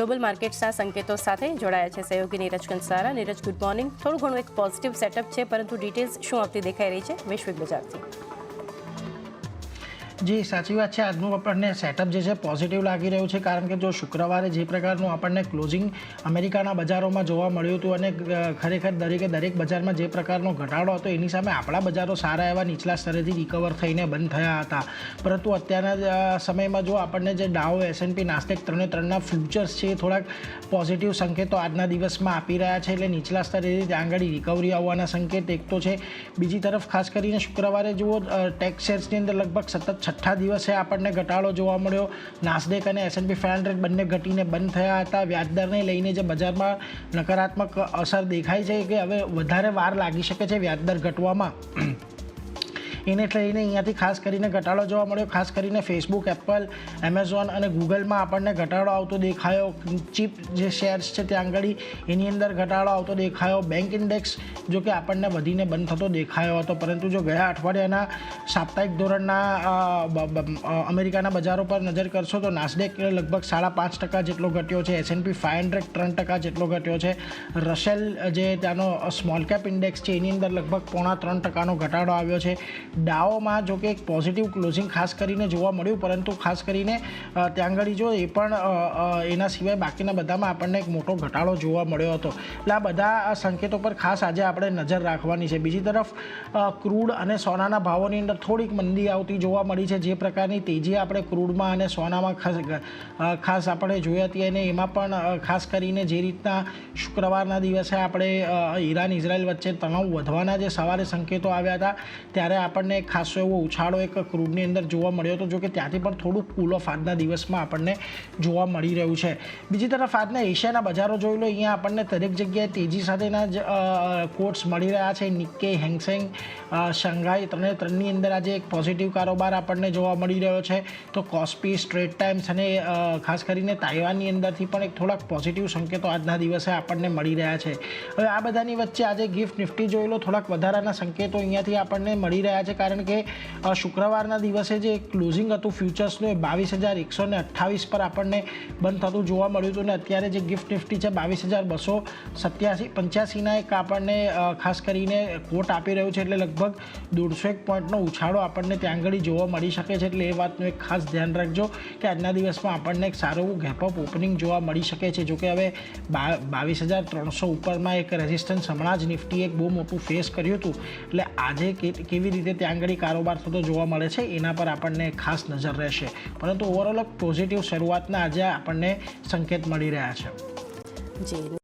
Global માર્કેટ્સના સંકેતો સાથે જોડાયા છે સહયોગી નીરજ કંસારા. Neeraj, good morning. થોડું ઘણું એક પોઝિટિવ સેટઅપ છે, પરંતુ ડિટેલ્સ શું આવતી દેખાઈ રહી છે વૈશ્વિક બજારથી? જી, સાચી વાત છે. આજનું આપણને સેટઅપ જે છે પોઝિટિવ લાગી રહ્યું છે, કારણ કે જો શુક્રવારે જે પ્રકારનું આપણને ક્લોઝિંગ અમેરિકાના બજારોમાં જોવા મળ્યું હતું અને ખરેખર દરેક બજારમાં જે પ્રકારનો ઘટાડો હતો એની સામે આપણા બજારો સારા એવા નીચલા સ્તરેથી રિકવર થઈને બંધ થયા હતા. પરંતુ અત્યારના સમયમાં જો આપણને જે ડાઉ, S&P, નાસ્ડેક ત્રણના ફ્યુચર્સ છે એ થોડાક પોઝિટિવ સંકેતો આજના દિવસમાં આપી રહ્યા છે. એટલે નીચલા સ્તરેથી ત્યાં આગળ રિકવરી આવવાના સંકેત એક તો છે. બીજી તરફ ખાસ કરીને શુક્રવારે જુઓ ટેક શેર્સની અંદર લગભગ સતત છઠ્ઠા દિવસે આપણને ઘટાડો જોવા મળ્યો. નાસ્ડેક અને S&P 500 બંને ઘટીને બંધ થયા હતા. વ્યાજદરને લઈને જે બજારમાં નકારાત્મક અસર દેખાય છે કે હવે વધારે વાર લાગી શકે છે વ્યાજદર ઘટવામાં, એને લઈને અહીંયાથી ખાસ કરીને ઘટાડો જોવા મળ્યો. ખાસ કરીને ફેસબુક, એપલ, એમેઝોન અને ગૂગલમાં આપણને ઘટાડો આવતો દેખાયો. ચીપ જે શેર્સ છે ત્યાં આગળ એની અંદર ઘટાડો આવતો દેખાયો. બેંક ઇન્ડેક્સ જો કે આપણને વધીને બંધ થતો દેખાયો હતો, પરંતુ જો ગયા અઠવાડિયાના સાપ્તાહિક ધોરણના અમેરિકાના બજારો પર નજર કરશો તો નાસ્ડેક લગભગ 5.5% જેટલો ઘટ્યો છે. S&P 500 3% જેટલો ઘટ્યો છે. રસેલ જે ત્યાંનો સ્મોલ કેપ ઇન્ડેક્સ છે એની અંદર લગભગ 3.25% ઘટાડો આવ્યો છે. ડાઓમાં જો કે એક પોઝિટિવ ક્લોઝિંગ ખાસ કરીને જોવા મળ્યું, પરંતુ ખાસ કરીને ત્યાં આગળ જો એ પણ એના સિવાય બાકીના બધામાં આપણને એક મોટો ઘટાડો જોવા મળ્યો હતો. એટલે આ બધા સંકેતો પર ખાસ આજે આપણે નજર રાખવાની છે. બીજી તરફ ક્રૂડ અને સોનાના ભાવોની અંદર થોડીક મંદી આવતી જોવા મળી છે. જે પ્રકારની તેજી આપણે ક્રૂડમાં અને સોનામાં ખાસ આપણે જોઈ હતી, અને એમાં પણ ખાસ કરીને જે રીતના શુક્રવારના દિવસે આપણે ઈરાન ઇઝરાયલ વચ્ચે તણાવ વધવાના જે સવારે સંકેતો આવ્યા હતા, ત્યારે આપણને ખાસો એવો ઉછાળો એક ક્રૂડની અંદર જોવા મળ્યો હતો. જો કે ત્યાંથી પણ થોડુંક કૂલ ઓફ આજના દિવસમાં આપણને જોવા મળી રહ્યું છે. બીજી તરફ આજના એશિયાના બજારો જોઈ લો, અહીંયા આપણને દરેક જગ્યાએ તેજી સાથેના જ કોટ્સ મળી રહ્યા છે. નિક્કે, હેંગસેંગ, શંઘાઈ ત્રણની અંદર આજે એક પોઝિટિવ કારોબાર આપણને જોવા મળી રહ્યો છે. તો કોસ્પી, સ્ટ્રેટ ટાઈમ્સ અને ખાસ કરીને તાઇવાનની અંદરથી પણ એક થોડાક પોઝિટિવ સંકેતો આજના દિવસે આપણને મળી રહ્યા છે. હવે આ બધાની વચ્ચે આજે ગિફ્ટ નિફ્ટી જોઈ લો, થોડાક વધારાના સંકેતો અહીંયાથી આપણને મળી રહ્યા છે, કારણ કે શુક્રવારના દિવસે જે ક્લોઝિંગ હતું ફ્યુચર્સનું એ 22,128 પર આપણને બંધ થતું જોવા મળ્યું હતું, અને અત્યારે જે ગિફ્ટ નિફ્ટી છે 22,285ના એક આપણને ખાસ કરીને કોટ આપી રહ્યું છે. એટલે લગભગ 150 પોઈન્ટનો ઉછાળો આપણને ત્યાં આગળ જોવા મળી શકે છે. એટલે એ વાતનું એક ખાસ ધ્યાન રાખજો કે આજના દિવસમાં આપણને એક સારું એવું ગેપઅપ ઓપનિંગ જોવા મળી શકે છે. જોકે હવે 22,300 ઉપરમાં એક રેઝિસ્ટન્સ હમણાં જ નિફ્ટી એક બહુ મોટું ફેસ કર્યું હતું. એટલે આજે કેવી રીતે ત્યાં આગળ કારોબાર થતો જોવા મળે છે એના પર આપણને ખાસ નજર રહેશે. પરંતુ ઓવરઓલ પોઝિટિવ શરૂઆતના આજે આપણને સંકેત મળી રહ્યા છે. જી.